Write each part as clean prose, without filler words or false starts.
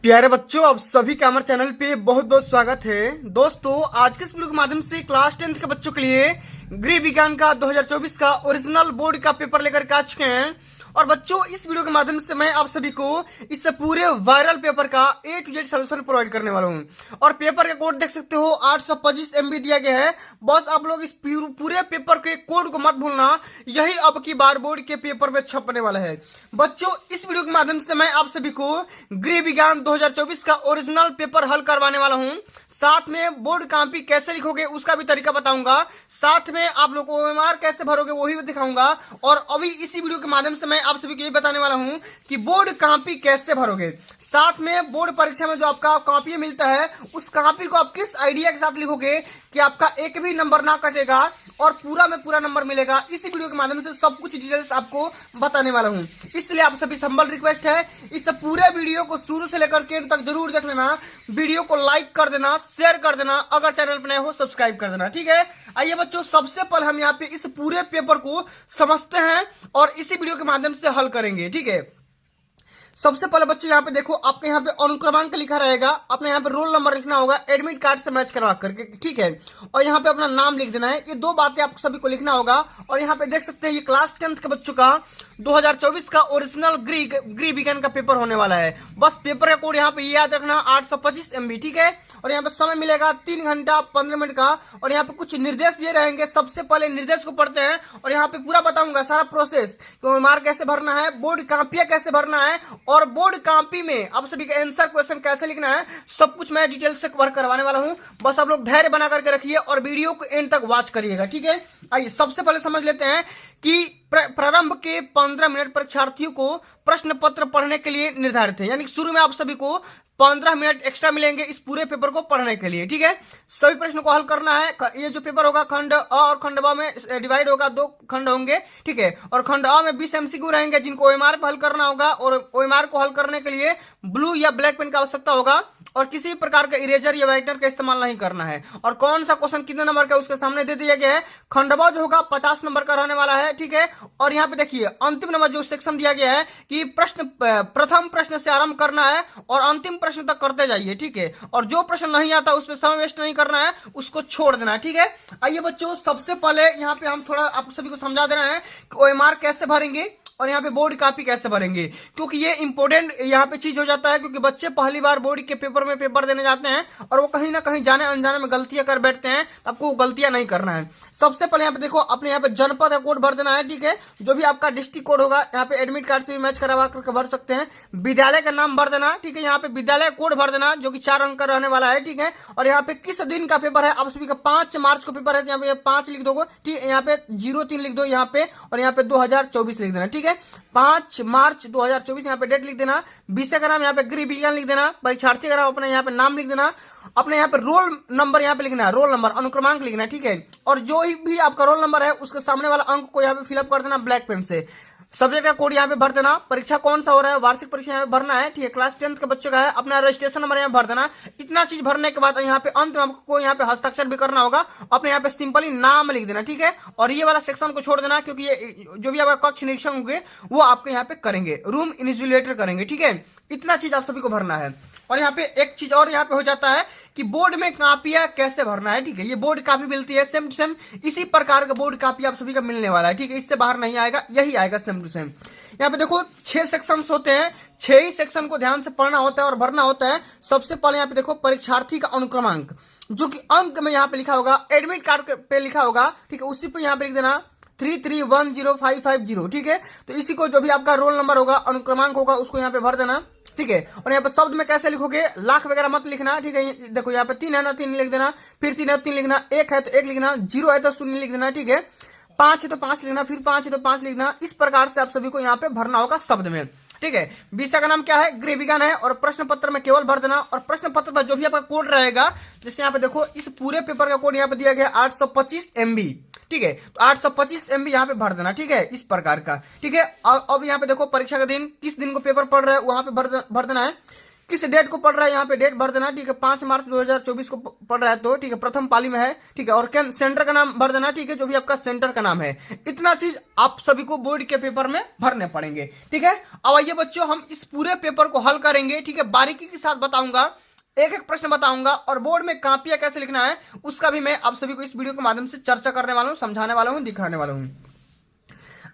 प्यारे बच्चों, आप सभी का हमारे चैनल पे बहुत बहुत स्वागत है। दोस्तों, आज के इस वीडियो के माध्यम से क्लास 10 के बच्चों के लिए गृह विज्ञान का 2024 का ओरिजिनल बोर्ड का पेपर लेकर के आ चुके हैं। और बच्चों, इस वीडियो के माध्यम से मैं आप सभी को इस पूरे वायरल पेपर का A to Z solution provide करने वाला हूं। और पेपर का कोड देख सकते हो, 825 MB दिया गया है। बस आप लोग इस पूरे पेपर के कोड को मत भूलना, यही अब की बार बोर्ड के पेपर में छपने वाला है। बच्चों, इस वीडियो के माध्यम से मैं आप सभी को गृह विज्ञान 2024 का ओरिजिनल पेपर हल करवाने वाला हूं। साथ में बोर्ड कॉपी कैसे लिखोगे उसका भी तरीका बताऊंगा। साथ में आप लोग को OMR कैसे भरोगे वो भी दिखाऊंगा। और अभी इसी वीडियो के माध्यम से मैं आप सभी को ये बताने वाला हूं कि बोर्ड कॉपी कैसे भरोगे। साथ में बोर्ड परीक्षा में जो आपका कॉपी मिलता है, उस कॉपी को आप किस आइडिया के साथ लिखोगे कि आपका एक भी नंबर ना कटेगा और पूरा में पूरा नंबर मिलेगा। इसी वीडियो के माध्यम से सब कुछ डिटेल्स आपको बताने वाला हूं। इसलिए आप सभी संबल रिक्वेस्ट है, इस पूरे वीडियो को शुरू से लेकर के अंत तक जरूर देख लेना। वीडियो को लाइक कर देना, शेयर कर देना, अगर चैनल पर नए हो सब्सक्राइब कर देना। ठीक है, आइए बच्चों, सबसे पहले हम यहाँ पे इस पूरे पेपर को समझते हैं और इसी वीडियो के माध्यम से हल करेंगे। ठीक है, सबसे पहले बच्चों यहाँ पे देखो, आपके यहाँ पे अनुक्रमांक लिखा रहेगा, अपने यहाँ पे रोल नंबर लिखना होगा एडमिट कार्ड से मैच करवा करके। ठीक है, और यहाँ पे अपना नाम लिख देना है। ये दो बातें आपको सभी को लिखना होगा। और यहाँ पे देख सकते हैं, ये क्लास 10 के बच्चों का 2024 का ओरिजिनल गृह विज्ञान का पेपर होने वाला है। बस पेपर का कोड यहाँ पे याद रखना, 825 MB। ठीक है, और यहाँ पे समय मिलेगा 3 घंटा 15 मिनट का। और यहाँ पे कुछ निर्देश दिए रहेंगे। सबसे पहले निर्देश को पढ़ते हैं और यहाँ पे पूरा बताऊंगा सारा प्रोसेस, OMR कैसे भरना है, बोर्ड कॉपियां कैसे भरना है, और बोर्ड कॉपी में आप सभी का आंसर क्वेश्चन कैसे लिखना है, सब कुछ मैं डिटेल से कवर करवाने वाला हूं। बस आप लोग धैर्य बना करके रखिए और वीडियो को एंड तक वॉच करिएगा। ठीक है, आइए सबसे पहले समझ लेते हैं कि प्रारंभ के 15 मिनट परीक्षार्थियों को प्रश्न पत्र पढ़ने के लिए निर्धारित है। यानी शुरू में आप सभी को 15 मिनट एक्स्ट्रा मिलेंगे इस पूरे पेपर को पढ़ने के लिए। ठीक है, सभी प्रश्नों को हल करना है। ये जो पेपर होगा खंड अ और खंड ब में डिवाइड होगा, 2 खंड होंगे। ठीक है, और खंड अ में 20 MCQ रहेंगे जिनको OMR पे हल करना होगा। और OMR को हल करने के लिए ब्लू या ब्लैक पेन की आवश्यकता होगा और किसी प्रकार का इरेजर या व्हाइटनर का इस्तेमाल नहीं करना है। और कौन सा क्वेश्चन कितने नंबर का उसके सामने दे दिया गया है। खंड ब जो होगा 50 नंबर का रहने वाला है। ठीक है, और यहाँ पे देखिए अंतिम नंबर जो सेक्शन दिया गया है कि प्रथम प्रश्न से आरंभ करना है और अंतिम प्रश्न तक करते जाइए। ठीक है, और जो प्रश्न नहीं आता उस पर समय वेस्ट नहीं करना है, उसको छोड़ देना है। ठीक है, आइए बच्चों, सबसे पहले यहाँ पे हम थोड़ा आप सभी को समझा दे रहे हैं कि OMR कैसे भरेंगे और यहाँ पे बोर्ड कॉपी कैसे भरेंगे, क्योंकि ये इंपॉर्टेंट यहाँ पे चीज हो जाता है। क्योंकि बच्चे पहली बार बोर्ड के पेपर में पेपर देने जाते हैं और वो कहीं ना कहीं जाने अनजाने में गलतियां कर बैठते हैं, तो आपको गलतियां नहीं करना है। सबसे पहले यहाँ पे देखो, अपने यहाँ पे जनपद का कोड भर देना है। ठीक है, जो भी आपका डिस्ट्रिक्ट कोड होगा यहाँ पे एडमिट कार्ड से भी मैच करवा करके भर सकते हैं। विद्यालय का नाम भर देना। ठीक है, यहाँ पे विद्यालय कोड भर देना जो कि 4 अंक का रहने वाला है। ठीक है, और यहाँ पे किस दिन का पेपर है, आप सभी का 5 मार्च को पेपर है, यहाँ पे 5 लिख दोगे। ठीक है, यहाँ पे 03 लिख दो यहाँ पे, और यहाँ पे 2024 लिख देना। ठीक है, 5 मार्च 2024 यहाँ पे डेट लिख देना। विषय का नाम यहाँ पे गृह विज्ञान लिख देना। परीक्षार्थी का नाम अपने यहाँ पे नाम लिख देना। अपने यहाँ पे रोल नंबर यहाँ पे लिखना है, रोल नंबर अनुक्रमांक लिखना है। ठीक है, और जो भी आपका रोल नंबर है उसके सामने वाला अंक को यहाँ पे फिलअप कर देना ब्लैक पेन से। सब्जेक्ट का कोड यहाँ पे भर देना। परीक्षा कौन सा हो रहा है, वार्षिक परीक्षा यहाँ पे भरना है। ठीक है, क्लास 10 के बच्चों का है, अपना रजिस्ट्रेशन नंबर यहाँ भर देना। इतना चीज भरने के बाद यहाँ पे अंत में आपको यहाँ पे हस्ताक्षर भी करना होगा, अपने यहाँ पे सिंपली नाम लिख देना। ठीक है, और ये वाला सेक्शन को छोड़ देना, क्योंकि ये जो भी आपका कक्ष निरीक्षण होंगे वो आपके यहाँ पे करेंगे, रूम इन्विजिलेटर करेंगे। ठीक है, इतना चीज आप सभी को भरना है। और यहाँ पे एक चीज और यहाँ पे हो जाता है कि बोर्ड में कापियां कैसे भरना है। ठीक है, ये बोर्ड कापी मिलती है सेम टू सेम, इसी प्रकार का बोर्ड कापी आप सभी का मिलने वाला है। ठीक है, इससे बाहर नहीं आएगा, यही आएगा सेम टू सेम। यहाँ पे देखो 6 सेक्शंस होते हैं, 6 ही सेक्शन को ध्यान से पढ़ना होता है और भरना होता है। सबसे पहले यहाँ पे देखो परीक्षार्थी का अनुक्रमांक, जो कि अंक में यहाँ पे लिखा होगा, एडमिट कार्ड पे लिखा होगा। ठीक है, उसी पे यहाँ पे लिख देना 3310550। ठीक है, तो इसी को जो भी आपका रोल नंबर होगा, अनुक्रमांक होगा, उसको यहाँ पे भर देना। ठीक है, और यहाँ पे शब्द में कैसे लिखोगे, लाख वगैरह मत लिखना। ठीक है, देखो यहाँ पे 3 है ना, 3 लिख देना, फिर 3 है 3 लिखना, 1 है तो 1 लिखना, 0 है तो 0 लिख देना। ठीक है, 5 है तो 5 लिखना, फिर 5 है तो 5 लिखना। इस प्रकार से आप सभी को यहाँ पे भरना होगा शब्द में। ठीक है, विषय का नाम क्या है, गृह विज्ञान है, और प्रश्न पत्र में केवल भर देना। और प्रश्न पत्र पर जो भी आपका कोड रहेगा, जैसे यहाँ पे देखो इस पूरे पेपर का कोड यहाँ पे दिया गया 825 MB। ठीक है, तो 825 MB यहाँ पे भर देना। ठीक है, इस प्रकार का। ठीक है, अब यहाँ पे देखो परीक्षा का दिन, किस दिन को पेपर पढ़ रहे हैं वहां पे भर देना है। किस डेट को पढ़ रहा है यहाँ पे डेट भर देना, ठीक है। 5 मार्च 2024 को पढ़ रहा है तो ठीक है, प्रथम पाली में है, ठीक है। और सेंटर का नाम भर देना, ठीक है, जो भी आपका सेंटर का नाम है। इतना चीज आप सभी को बोर्ड के पेपर में भरने पड़ेंगे, ठीक है। अब आइए बच्चों, हम इस पूरे पेपर को हल करेंगे, ठीक है। बारीकी के साथ बताऊंगा, एक एक प्रश्न बताऊंगा, और बोर्ड में कापियां कैसे लिखना है उसका भी मैं आप सभी को इस वीडियो के माध्यम से चर्चा करने वाला हूं, समझाने वाला हूं, दिखाने वाला हूं।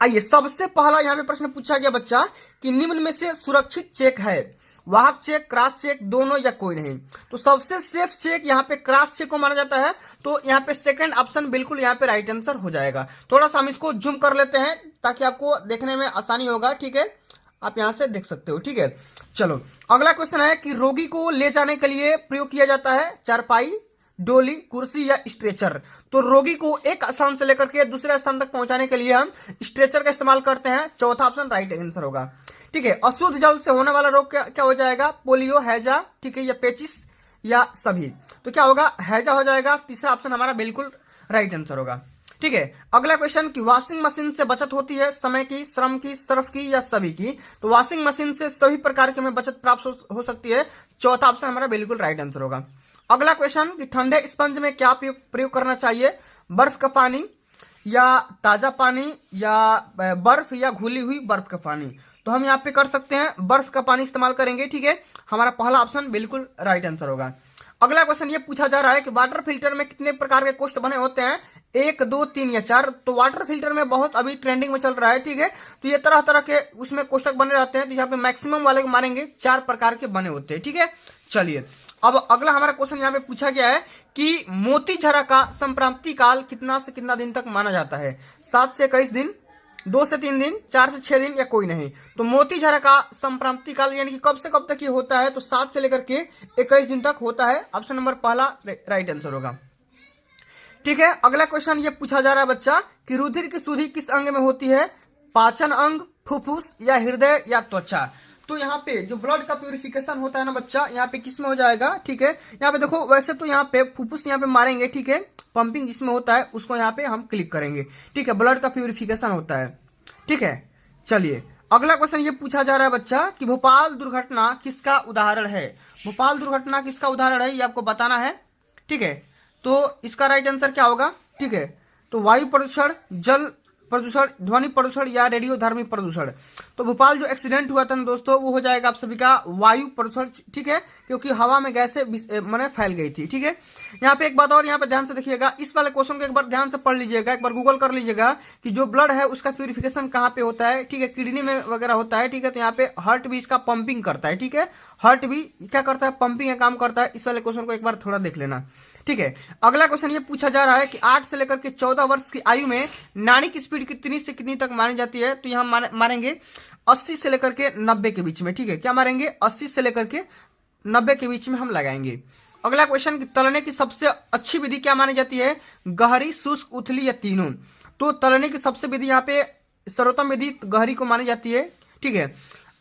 आइए, सबसे पहला यहाँ पे प्रश्न पूछा गया बच्चा कि निम्न में से सुरक्षित चेक है, वाहक चेक, क्रॉस चेक, दोनों या कोई नहीं। तो सबसे सेफ चेक यहाँ पे क्रॉस चेक को माना जाता है, तो यहाँ पे सेकंड ऑप्शन बिल्कुल यहाँ पे राइट आंसर हो जाएगा। थोड़ा सा हम इसको जूम कर लेते हैं ताकि आपको देखने में आसानी होगा, ठीक है। आप यहाँ से देख सकते हो, ठीक है। चलो, अगला क्वेश्चन है कि रोगी को ले जाने के लिए प्रयोग किया जाता है चारपाई, डोली, कुर्सी या स्ट्रेचर। तो रोगी को एक स्थान से लेकर के दूसरे स्थान तक पहुंचाने के लिए हम स्ट्रेचर का इस्तेमाल करते हैं। चौथा ऑप्शन राइट आंसर होगा, ठीक है। अशुद्ध जल से होने वाला रोग क्या हो जाएगा, पोलियो, हैजा, ठीक है, या पेचिस या सभी। तो क्या होगा, हैजा हो जाएगा। तीसरा ऑप्शन हमारा बिल्कुल राइट आंसर होगा, ठीक है। अगला क्वेश्चन कि वॉशिंग मशीन से बचत होती है समय की, श्रम की, सर्फ की या सभी की। तो वॉशिंग मशीन से सभी प्रकार की हमें बचत प्राप्त हो सकती है। चौथा ऑप्शन हमारा बिल्कुल राइट आंसर होगा। अगला क्वेश्चन कि ठंडे स्पंज में क्या प्रयोग करना चाहिए, बर्फ का पानी या ताजा पानी या बर्फ या घुली हुई बर्फ का पानी। तो हम यहाँ पे कर सकते हैं बर्फ का पानी इस्तेमाल करेंगे, ठीक है। हमारा पहला ऑप्शन बिल्कुल राइट आंसर होगा। अगला क्वेश्चन ये पूछा जा रहा है कि वाटर फिल्टर में कितने प्रकार के कोष्ठ बने होते हैं, 1, 2, 3 या 4। तो वाटर फिल्टर में बहुत अभी ट्रेंडिंग में चल रहा है, ठीक है। तो ये तरह तरह के उसमें कोष्ठक बने रहते हैं, तो यहाँ पे मैक्सिमम वाले मारेंगे 4 प्रकार के बने होते हैं, ठीक है। चलिए, अब अगला हमारा क्वेश्चन यहाँ पे पूछा गया है कि मोती झरा का संप्राप्ति काल कितना से कितना दिन तक माना जाता है, 7 से 21 दिन, 2 से 3 दिन, 4 से 6 दिन या कोई नहीं। तो मोती झरा का संप्राप्ति काल यानी कि कब से कब तक ये होता है, तो 7 से लेकर के 21 दिन तक होता है। ऑप्शन नंबर पहला राइट आंसर होगा, ठीक है। अगला क्वेश्चन ये पूछा जा रहा है बच्चा कि रुधिर की सुधि किस अंग में होती है, पाचन अंग, फुफ्फुस या हृदय या त्वचा। तो यहाँ पे जो ब्लड का प्यूरिफिकेशन होता है ना बच्चा, यहाँ पे किस में हो जाएगा, ठीक है। यहाँ पे देखो, वैसे तो यहाँ पे फुफ्फुस यहाँ पे मारेंगे, ठीक है। पंपिंग जिसमें होता है उसको यहाँ पे हम क्लिक करेंगे, ठीक है। ब्लड का प्यूरिफिकेशन होता है, ठीक है। चलिए, अगला क्वेश्चन ये पूछा जा रहा है बच्चा कि भोपाल दुर्घटना किसका उदाहरण है। भोपाल दुर्घटना किसका उदाहरण है ये आपको बताना है, ठीक है। तो इसका राइट आंसर क्या होगा, ठीक है। तो वायु प्रदूषण, जल प्रदूषण, ध्वनि प्रदूषण या रेडियोधर्मी प्रदूषण। तो भोपाल जो एक्सीडेंट हुआ था ना दोस्तों, वो हो जाएगा आप सभी का वायु प्रदूषण, ठीक है, क्योंकि हवा में गैसें मैंने फैल गई थी, ठीक है। यहाँ पे एक बात और यहाँ पे ध्यान से देखिएगा, इस वाले क्वेश्चन को एक बार ध्यान से पढ़ लीजिएगा, एक बार गूगल कर लीजिएगा कि जो ब्लड है उसका प्यूरिफिकेशन कहाँ पे होता है, ठीक है, किडनी में वगैरह होता है, ठीक है। तो यहाँ पे हार्ट भी इसका पंपिंग करता है, ठीक है। हार्ट भी क्या करता है, पंपिंग का काम करता है। इस वाले क्वेश्चन को एक बार थोड़ा देख लेना, ठीक है। अगला क्वेश्चन ये पूछा जा रहा है कि 8 से लेकर के 14 वर्ष की आयु में नाड़ी की स्पीड कितनी से कितनी तक मानी जाती है। तो यहाँ मारेंगे 80 से लेकर के 90 के बीच में, ठीक है। क्या मारेंगे, 80 से लेकर के 90 के बीच में हम लगाएंगे। अगला क्वेश्चन कि तलने की सबसे अच्छी विधि क्या मानी जाती है, गहरी, शुष्क, उथली या तीनों। तो तलने की सबसे विधि यहाँ पे सर्वोत्तम विधि गहरी को मानी जाती है, ठीक है।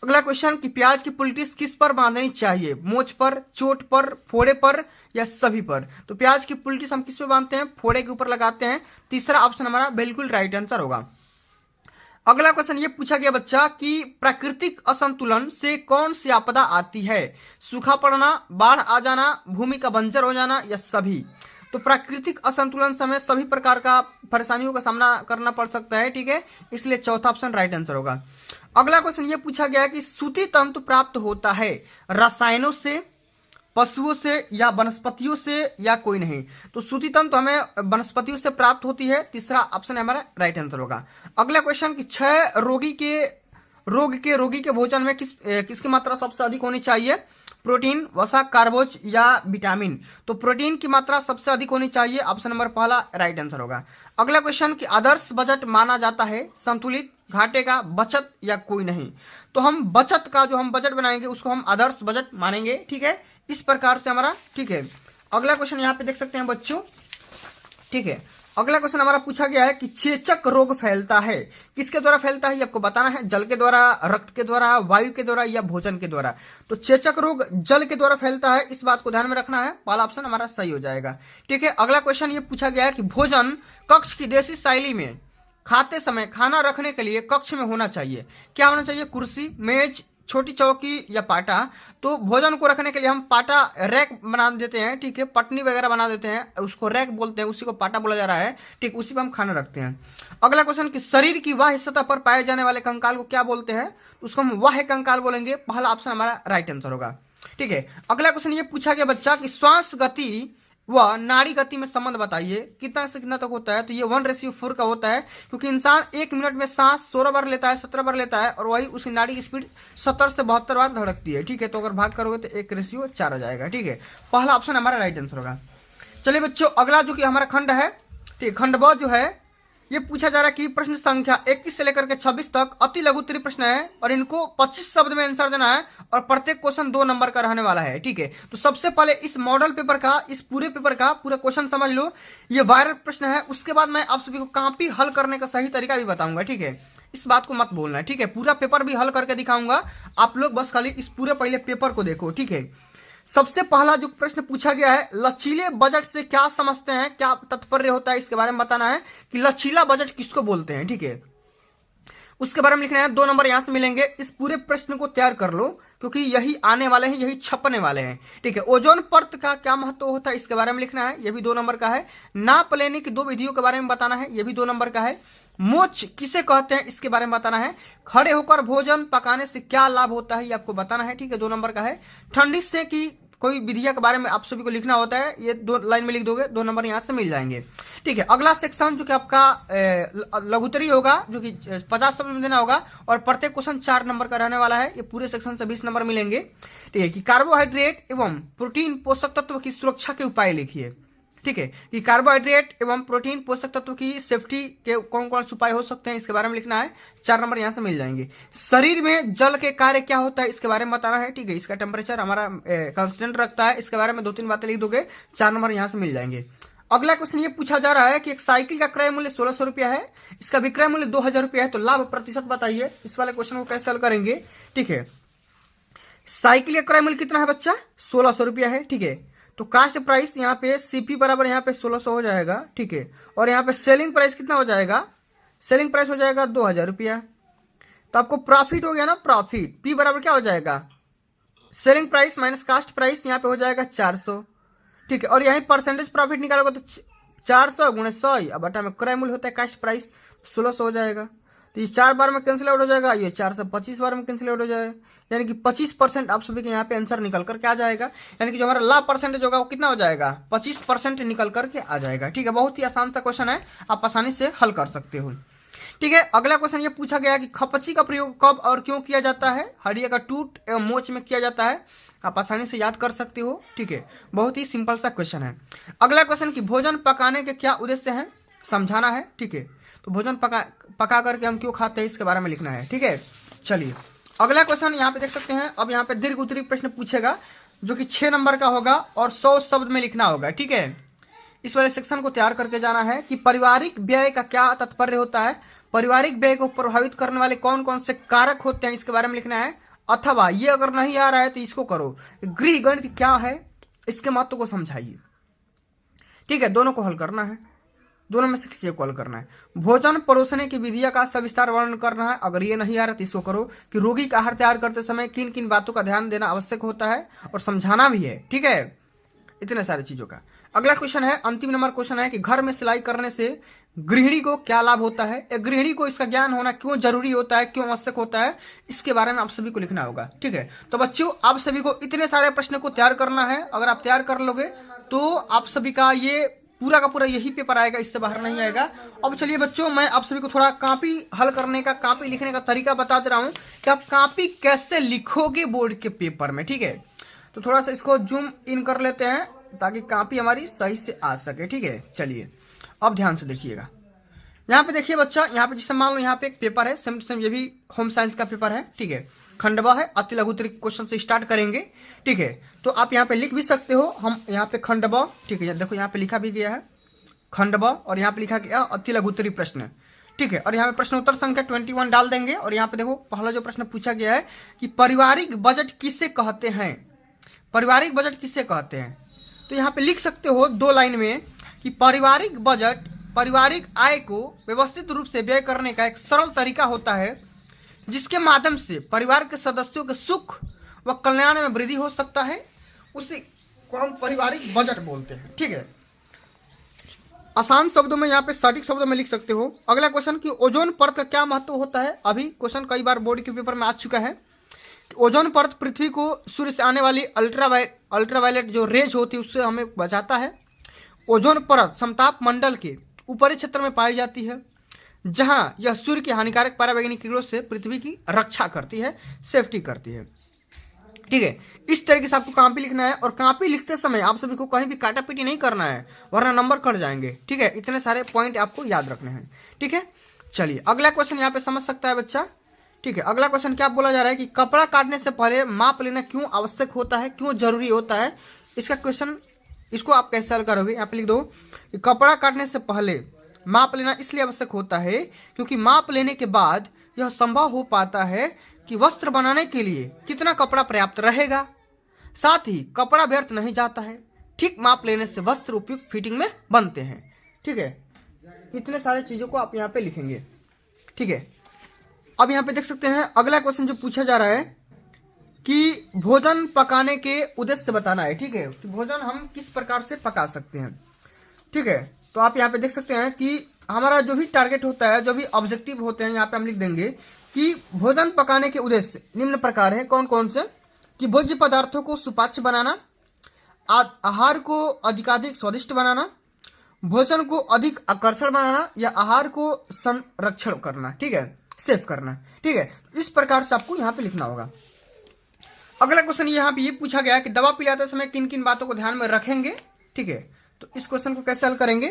अगला क्वेश्चन कि प्याज की पुलिटिस किस पर बांधनी चाहिए, मोच पर, चोट पर, फोड़े पर या सभी पर। तो प्याज की पुलिटिस हम किस पे बांधते हैं, फोड़े के ऊपर लगाते हैं। तीसरा ऑप्शन हमारा बिल्कुल राइट आंसर होगा। अगला क्वेश्चन ये पूछा गया बच्चा कि प्राकृतिक असंतुलन से कौन सी आपदा आती है, सूखा पड़ना, बाढ़ आ जाना, भूमि का बंजर हो जाना या सभी। तो प्राकृतिक असंतुलन से हमें सभी प्रकार का परेशानियों का सामना करना पड़ सकता है, ठीक है। इसलिए चौथा ऑप्शन राइट आंसर होगा। अगला क्वेश्चन ये पूछा गया है कि सूती तंतु प्राप्त होता है रसायनों से, पशुओं से या वनस्पतियों से या कोई नहीं। तो सूती तंतु हमें वनस्पतियों से प्राप्त होती है। तीसरा ऑप्शन हमारा राइट आंसर होगा। अगला क्वेश्चन कि 6 रोगी के भोजन में किसकी मात्रा सबसे अधिक होनी चाहिए, प्रोटीन, वसा, कार्बोज या विटामिन। तो प्रोटीन की मात्रा सबसे अधिक होनी चाहिए। ऑप्शन नंबर पहला राइट आंसर होगा। अगला क्वेश्चन कि आदर्श बजट माना जाता है संतुलित, घाटे का, बचत या कोई नहीं। तो हम बचत का जो हम बजट बनाएंगे उसको हम आदर्श बजट मानेंगे, ठीक है। इस प्रकार से हमारा, ठीक है। अगला क्वेश्चन यहाँ पे देख सकते हैं बच्चों, ठीक है। अगला क्वेश्चन हमारा पूछा गया है कि चेचक रोग फैलता है, किसके द्वारा फैलता है ये आपको बताना है, जल के द्वारा, रक्त के द्वारा, वायु के द्वारा या भोजन के द्वारा। तो चेचक रोग जल के द्वारा फैलता है, इस बात को ध्यान में रखना है। पहला ऑप्शन हमारा सही हो जाएगा, ठीक है। अगला क्वेश्चन ये पूछा गया है कि भोजन कक्ष की देशी शैली में खाते समय खाना रखने के लिए कक्ष में होना चाहिए, क्या होना चाहिए, कुर्सी, मेज, छोटी चौकी या पाटा, तो भोजन को रखने के लिए हम पाटा रैक बना देते हैं, ठीक है, पटनी वगैरह बना देते हैं, उसको रैक बोलते हैं, उसी को पाटा बोला जा रहा है, ठीक, उसी पर हम खाना रखते हैं। अगला क्वेश्चन कि शरीर की बाह्य सतह पर पाए जाने वाले कंकाल को क्या बोलते हैं, तो उसको हम बाह्य कंकाल बोलेंगे। पहला ऑप्शन हमारा राइट आंसर होगा, ठीक है। अगला क्वेश्चन ये पूछा गया बच्चा कि श्वास गति व नाड़ी गति में संबंध बताइए, कितना से कितना तक होता है, तो ये 1:4 का होता है, क्योंकि इंसान 1 मिनट में सांस 16 बार लेता है, 17 बार लेता है, और वही उसकी नाड़ी की स्पीड 70 से 72 बार धड़कती है, ठीक है। तो अगर भाग करोगे तो 1:4 हो जाएगा, ठीक है। पहला ऑप्शन हमारा राइट आंसर होगा। चलिए बच्चों, अगला जो कि हमारा खंड है, ठीक, खंड ब जो है, ये पूछा जा रहा है कि प्रश्न संख्या 21 से लेकर के 26 तक अति लघु उत्तरीय प्रश्न है, और इनको 25 शब्द में आंसर देना है, और प्रत्येक क्वेश्चन 2 नंबर का रहने वाला है, ठीक है। तो सबसे पहले इस मॉडल पेपर का, इस पूरे पेपर का पूरा क्वेश्चन समझ लो, ये वायरल प्रश्न है। उसके बाद मैं आप सभी को कॉपी हल करने का सही तरीका भी बताऊंगा, ठीक है। इस बात को मत भूलना, ठीक है। पूरा पेपर भी हल करके दिखाऊंगा, आप लोग बस खाली इस पूरे पहले पेपर को देखो, ठीक है। सबसे पहला जो प्रश्न पूछा गया है, लचीले बजट से क्या समझते हैं, क्या तात्पर्य होता है, इसके बारे में बताना है कि लचीला बजट किसको बोलते हैं, ठीक है। उसके बारे में लिखना है, 2 नंबर यहां से मिलेंगे। इस पूरे प्रश्न को तैयार कर लो, क्योंकि यही आने वाले हैं, यही छपने वाले हैं, ठीक है। ओजोन परत का क्या महत्व होता है, इसके बारे में लिखना है, यह भी 2 नंबर का है। नाप लेने की 2 विधियों के बारे में बताना है, यह भी 2 नंबर का है। मोच किसे कहते हैं, इसके बारे में बताना है। खड़े होकर भोजन पकाने से क्या लाभ होता है, ये आपको बताना है, ठीक है, 2 नंबर का है। ठंडी से की कोई विधिया के बारे में आप सभी को लिखना होता है, ये 2 लाइन में लिख दोगे, 2 नंबर यहां से मिल जाएंगे, ठीक है। अगला सेक्शन जो कि आपका लघुत्तरी होगा, जो कि 50 शब्द में देना होगा, और प्रत्येक क्वेश्चन 4 नंबर का रहने वाला है। ये पूरे सेक्शन से 20 नंबर मिलेंगे, ठीक है। कि कार्बोहाइड्रेट एवं प्रोटीन पोषक तत्व की सुरक्षा के उपाय लिखिए, ठीक है। कि कार्बोहाइड्रेट एवं प्रोटीन पोषक तत्व की सेफ्टी के कौन कौन से उपाय हो सकते हैं, इसके बारे में लिखना है, 4 नंबर यहां से मिल जाएंगे। शरीर में जल के कार्य क्या होता है, इसके बारे में बताना है, ठीक है। इसका टेम्परेचर हमारा कांस्टेंट रखता है, इसके बारे में 2-3 बातें लिख दोगे, 4 नंबर यहां से मिल जाएंगे। अगला क्वेश्चन ये पूछा जा रहा है कि एक साइकिल का क्रय मूल्य 1600 रुपया है, इसका विक्रय मूल्य 2000 रुपया है, तो लाभ प्रतिशत बताइए। इस वाले क्वेश्चन को कैसे हल करेंगे, ठीक है। साइकिल का क्रय मूल्य कितना है बच्चा, 1600 रुपया है, ठीक है। तो कास्ट प्राइस यहाँ पे सीपी बराबर यहाँ पे 1600 हो जाएगा, ठीक है। और यहाँ पे सेलिंग प्राइस कितना हो जाएगा, सेलिंग प्राइस हो जाएगा 2000 रुपया। तो आपको प्रॉफिट हो गया ना, प्रॉफिट पी बराबर क्या हो जाएगा, selling price minus cost price, यहाँ पे हो जाएगा 400, ठीक है। और यही परसेंटेज प्रॉफिट निकालोगे तो 400 गुणे 100, अब बटा में क्रय मूल्य होता है कास्ट प्राइस, 1600 हो जाएगा। तो ये 4 बार में कैंसिल आउट हो जाएगा, ये 425 बार में कैंसिल आउट हो जाएगा, यानी कि 25% आप सभी के यहाँ पे आंसर निकल करके आ जाएगा। यानी कि जो हमारा लाभ परसेंटेज होगा वो कितना हो जाएगा, 25% निकल करके आ जाएगा, ठीक है। बहुत ही आसान सा क्वेश्चन है, आप आसानी से हल कर सकते हो, ठीक है। अगला क्वेश्चन ये पूछा गया कि खपची का प्रयोग कब और क्यों किया जाता है, हड्डियों का टूट एवं मोच में किया जाता है, आप आसानी से याद कर सकते हो, ठीक है। बहुत ही सिंपल सा क्वेश्चन है। अगला क्वेश्चन कि भोजन पकाने के क्या उद्देश्य है, समझाना है, ठीक है। तो भोजन पका करके हम क्यों खाते हैं, इसके बारे में लिखना है, ठीक है। चलिए अगला क्वेश्चन यहाँ पे देख सकते हैं। अब यहाँ पे दीर्घ उत्तरीय प्रश्न पूछेगा, जो कि 6 नंबर का होगा, और 100 शब्द में लिखना होगा, ठीक है। इस वाले सेक्शन को तैयार करके जाना है कि पारिवारिक व्यय का क्या तात्पर्य होता है, पारिवारिक व्यय को प्रभावित करने वाले कौन कौन से कारक होते हैं, इसके बारे में लिखना है। अथवा ये अगर नहीं आ रहा है तो इसको करो, गृह गणित क्या है, इसके महत्व को समझाइए, ठीक है। दोनों को हल करना है, दोनों में से किसी को हल करना है। भोजन परोसने की विधिया का सविस्तार वर्णन करना है, अगर ये नहीं आ रहा तो इसको करो कि रोगी का आहार तैयार करते समय किन किन बातों का ध्यान देना आवश्यक होता है, और समझाना भी है, ठीक है, इतने सारी चीजों का। अगला क्वेश्चन है, अंतिम नंबर क्वेश्चन है कि घर में सिलाई करने से गृहिणी को क्या लाभ होता है, एक गृहिणी को इसका ज्ञान होना क्यों जरूरी होता है, क्यों आवश्यक होता है, इसके बारे में आप सभी को लिखना होगा, ठीक है। तो बच्चों आप सभी को इतने सारे प्रश्न को तैयार करना है, अगर आप तैयार कर लोगे तो आप सभी का ये पूरा का पूरा यही पेपर आएगा, इससे बाहर नहीं आएगा। अब चलिए बच्चों, मैं आप सभी को थोड़ा कॉपी हल करने का, कॉपी लिखने का तरीका बता दे रहा हूं कि आप कॉपी कैसे लिखोगे बोर्ड के पेपर में, ठीक है। तो थोड़ा सा इसको जूम इन कर लेते हैं ताकि कॉपी हमारी सही से आ सके, ठीक है। चलिए अब ध्यान से देखिएगा, यहाँ पे देखिए बच्चा, यहाँ पे जिससे मान लो यहाँ पे एक पेपर है, सेम ये भी होम साइंस का पेपर है, ठीक है। खंडवा है, अति लघु उत्तरीय क्वेश्चन से स्टार्ट करेंगे, ठीक है। तो आप यहाँ पे लिख भी सकते हो, हम यहाँ पे खंडवा, ठीक है, देखो यहाँ पे लिखा भी गया है खंडवा, और यहाँ पे लिखा गया अति लघु उत्तरीय प्रश्न, ठीक है। और यहाँ पे प्रश्न उत्तर संख्या 21 डाल देंगे। और यहाँ पे देखो पहला जो प्रश्न पूछा गया है कि पारिवारिक बजट किसे कहते हैं, पारिवारिक बजट किसे कहते हैं। तो यहाँ पे लिख सकते हो 2 लाइन में कि पारिवारिक बजट पारिवारिक आय को व्यवस्थित रूप से व्यय करने का एक सरल तरीका होता है, जिसके माध्यम से परिवार के सदस्यों के सुख व कल्याण में वृद्धि हो सकता है, उसी को हम पारिवारिक बजट बोलते हैं। ठीक है, आसान शब्दों में, यहाँ पे सटीक शब्दों में लिख सकते हो। अगला क्वेश्चन कि ओजोन परत का क्या महत्व होता है। अभी क्वेश्चन कई बार बोर्ड के पेपर में आ चुका है। ओजोन परत पृथ्वी को सूर्य से आने वाली अल्ट्रावायलेट जो रेज होती है उससे हमें बचाता है। ओजोन परत समताप मंडल के ऊपरी क्षेत्र में पाई जाती है, जहां यह सूर्य की हानिकारक पराबैंगनी किरणों से पृथ्वी की रक्षा करती है, सेफ्टी करती है। ठीक है, इस तरीके से आपको कॉपी लिखना है, और कॉपी लिखते समय आप सभी को कहीं भी काटा पीटी नहीं करना है, वरना नंबर कट जाएंगे। ठीक है, इतने सारे पॉइंट आपको याद रखने हैं। ठीक है, चलिए अगला क्वेश्चन यहाँ पे समझ सकता है बच्चा। ठीक है, अगला क्वेश्चन क्या बोला जा रहा है कि कपड़ा काटने से पहले माप लेना क्यों आवश्यक होता है, क्यों जरूरी होता है। इसका क्वेश्चन, इसको आप कैसे हल करोगे। यहाँ पे लिख दो कि कपड़ा काटने से पहले माप लेना इसलिए आवश्यक होता है क्योंकि माप लेने के बाद यह संभव हो पाता है कि वस्त्र बनाने के लिए कितना कपड़ा पर्याप्त रहेगा, साथ ही कपड़ा व्यर्थ नहीं जाता है। ठीक माप लेने से वस्त्र उपयुक्त फिटिंग में बनते हैं। ठीक है, इतने सारे चीजों को आप यहाँ पे लिखेंगे। ठीक है, अब यहाँ पे देख सकते हैं अगला क्वेश्चन जो पूछा जा रहा है कि भोजन पकाने के उद्देश्य बताना है। ठीक है, कि भोजन हम किस प्रकार से पका सकते हैं। ठीक है, तो आप यहाँ पे देख सकते हैं कि हमारा जो भी टारगेट होता है, जो भी ऑब्जेक्टिव होते हैं, यहाँ पे हम लिख देंगे कि भोजन पकाने के उद्देश्य निम्न प्रकार है। कौन कौन से, कि भोज्य पदार्थों को सुपाच्य बनाना, आहार को अधिकाधिक स्वादिष्ट बनाना, भोजन को अधिक आकर्षण बनाना, या आहार को संरक्षण करना। ठीक है, सेव करना। ठीक है, इस प्रकार से आपको यहाँ पे लिखना होगा। अगला क्वेश्चन यहाँ पे ये पूछा गया कि दवा पिलाते समय किन किन बातों को ध्यान में रखेंगे। ठीक है, तो इस क्वेश्चन को कैसे हल करेंगे।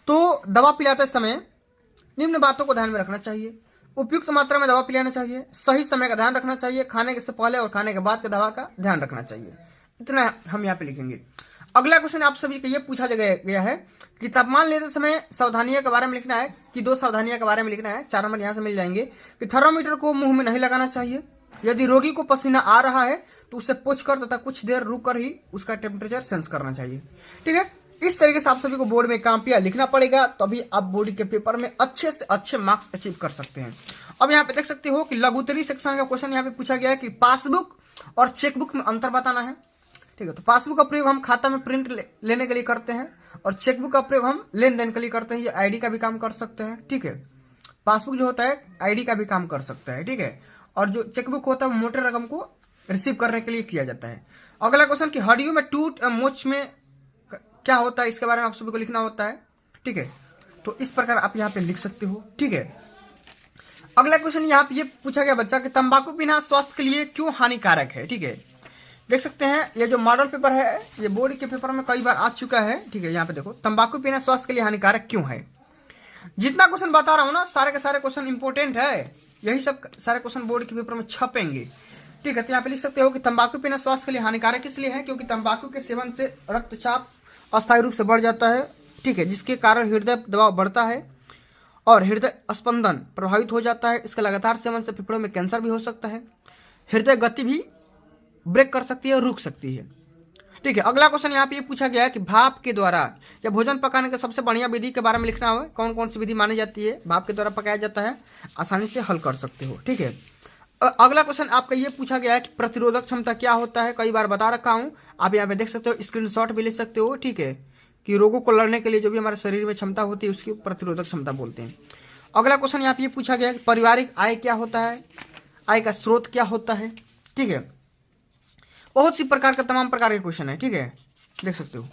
तो दवा पिलाते समय निम्न बातों को ध्यान में रखना चाहिए। उपयुक्त मात्रा में दवा पिलाना चाहिए, सही समय का ध्यान रखना चाहिए, खाने के से पहले और खाने के बाद के दवा का ध्यान रखना चाहिए। इतना हम यहाँ पे लिखेंगे। अगला क्वेश्चन आप सभी को ये पूछा गया है कि तापमान लेते समय सावधानियों के बारे में लिखना है, कि 2 सावधानियों के बारे में लिखना है। 4 नंबर यहाँ से मिल जाएंगे कि थर्मामीटर को मुंह में नहीं लगाना चाहिए। यदि रोगी को पसीना आ रहा है तो उसे पोंछकर तथा कुछ देर रुक कर ही उसका टेम्परेचर सेंस करना चाहिए। ठीक है, इस तरीके से आप सभी को बोर्ड में कॉपियां लिखना पड़ेगा, तभी आप बोर्ड के पेपर में अच्छे से अच्छे मार्क्स अचीव कर सकते हैं। अब यहाँ पे देख सकते हो कि लघुत्तरी सेक्शन का क्वेश्चन यहाँ पे पूछा गया है कि पासबुक और चेकबुक में अंतर बताना है। ठीक है, तो पासबुक का प्रयोग हम खाता में प्रिंट लेने के लिए करते हैं, और चेकबुक का प्रयोग हम लेन देन के लिए करते हैं। ये आईडी का भी काम कर सकते हैं। ठीक है, पासबुक जो होता है आईडी का भी काम कर सकता है। ठीक है, और जो चेकबुक होता है मोटे रकम को रिसीव करने के लिए किया जाता है। अगला क्वेश्चन कि हड्डियों में टूट मोच में क्या होता है, इसके बारे में आप सभी को लिखना होता है। ठीक है, तो इस प्रकार आप यहाँ पे लिख सकते हो। ठीक है, अगला क्वेश्चन यहाँ पे ये पूछा गया बच्चा कि तंबाकू पीना स्वास्थ्य के लिए क्यों हानिकारक है। ठीक है, देख सकते हैं ये जो मॉडल पेपर है, ये बोर्ड के पेपर में कई बार आ चुका है। ठीक है, यहाँ पे देखो तंबाकू पीना स्वास्थ्य के लिए हानिकारक क्यों है। जितना क्वेश्चन बता रहा हूँ ना, सारे के सारे क्वेश्चन इंपॉर्टेंट है, यही सब सारे क्वेश्चन बोर्ड के पेपर में छपेंगे। ठीक है, तो यहाँ पे लिख सकते हो कि तंबाकू पीना स्वास्थ्य के लिए हानिकारक इसलिए है क्योंकि तंबाकू के सेवन से रक्तचाप अस्थायी रूप से बढ़ जाता है। ठीक है, जिसके कारण हृदय दबाव बढ़ता है और हृदय स्पंदन प्रभावित हो जाता है। इसके लगातार सेवन से फेफड़ों में कैंसर भी हो सकता है, हृदय गति भी ब्रेक कर सकती है, रुक सकती है। ठीक है, अगला क्वेश्चन यहाँ पे ये पूछा गया है कि भाप के द्वारा या भोजन पकाने का सबसे बढ़िया विधि के बारे में लिखना हो। कौन कौन सी विधि मानी जाती है भाप के द्वारा पकाया जाता है, आसानी से हल कर सकते हो। ठीक है, अगला क्वेश्चन आपका ये पूछा गया है कि प्रतिरोधक क्षमता क्या होता है। कई बार बता रखा हूँ, आप यहाँ पे देख सकते हो, स्क्रीनशॉट भी ले सकते हो। ठीक है, कि रोगों को लड़ने के लिए जो भी हमारे शरीर में क्षमता होती है उसकी प्रतिरोधक क्षमता बोलते हैं। अगला क्वेश्चन यहाँ पे ये पूछा गया है कि पारिवारिक आय क्या होता है, आय का स्रोत क्या होता है। ठीक है, बहुत सी प्रकार का तमाम प्रकार के क्वेश्चन है। ठीक है, देख सकते हो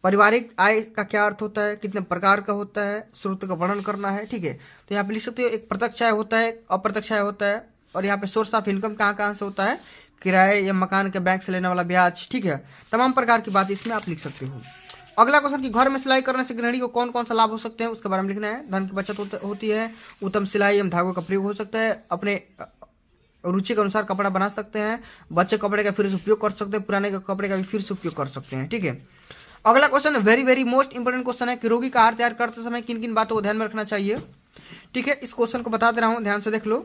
पारिवारिक आय का क्या अर्थ होता है, कितने प्रकार का होता है, स्रोत का वर्णन करना है। ठीक है, तो यहाँ पे लिख सकते हो एक प्रत्यक्ष आय होता है, अप्रत्यक्ष आय होता है, और यहाँ पे सोर्स ऑफ इनकम कहाँ कहाँ से होता है, किराए या मकान के बैंक से लेने वाला ब्याज। ठीक है, तमाम प्रकार की बात इसमें आप लिख सकते हो। अगला क्वेश्चन कि घर में सिलाई करने से गृहिणी को कौन कौन सा लाभ हो सकते हैं, उसके बारे में लिखना है। धन की बचत होती है, उत्तम सिलाई एवं धागों का प्रयोग हो सकता है, अपने रुचि के अनुसार कपड़ा बना सकते हैं, बच्चे कपड़े का फिर से उपयोग कर सकते हैं, पुराने कपड़े का भी फिर से उपयोग कर सकते हैं। ठीक है, अगला question very very most important question है कि रोगी का आहार तैयार करते समय किन किन बातों को ध्यान में रखना चाहिए। ठीक है, इस क्वेश्चन को बता दे रहा हूँ, ध्यान से देख लो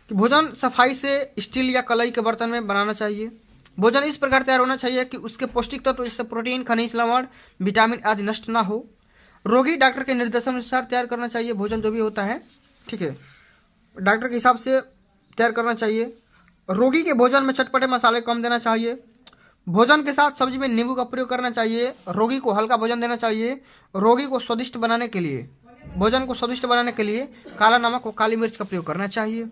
कि भोजन सफाई से स्टील या कलई के बर्तन में बनाना चाहिए। भोजन इस प्रकार तैयार होना चाहिए कि उसके पौष्टिक तत्व जैसे प्रोटीन, खनिज, लवण, विटामिन आदि नष्ट ना हो। रोगी डॉक्टर के निर्देशानुसार तैयार करना चाहिए भोजन जो भी होता है। ठीक है, डॉक्टर के हिसाब से तैयार करना चाहिए। रोगी के भोजन में चटपटे मसाले कम देना चाहिए। भोजन के साथ सब्जी में नींबू का प्रयोग करना चाहिए। रोगी को हल्का भोजन देना चाहिए। रोगी को स्वादिष्ट बनाने के लिए, भोजन को स्वादिष्ट बनाने के लिए काला नमक और काली मिर्च का प्रयोग करना चाहिए।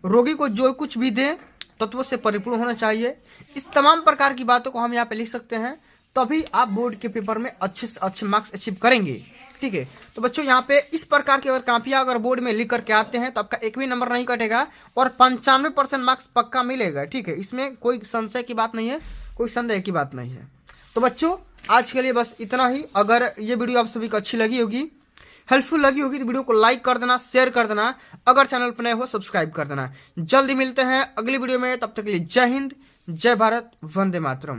रोगी को जो कुछ भी दे तत्वों से परिपूर्ण होना चाहिए। इस तमाम प्रकार की बातों को हम यहाँ पे लिख सकते हैं, तभी आप बोर्ड के पेपर में अच्छे से अच्छे मार्क्स अचीव करेंगे। ठीक है, तो बच्चों यहाँ पे इस प्रकार की अगर कापियाँ अगर बोर्ड में लिख करके आते हैं तो आपका एक भी नंबर नहीं कटेगा और 95% मार्क्स पक्का मिलेगा। ठीक है, इसमें कोई संशय की बात नहीं है, कोई संदेह की बात नहीं है। तो बच्चों आज के लिए बस इतना ही। अगर ये वीडियो आप सभी को अच्छी लगी होगी, हेल्पफुल लगी होगी तो वीडियो को लाइक कर देना, शेयर कर देना, अगर चैनल पर नए हो सब्सक्राइब कर देना। जल्दी मिलते हैं अगली वीडियो में, तब तक के लिए जय हिंद, जय भारत, वंदे मातरम।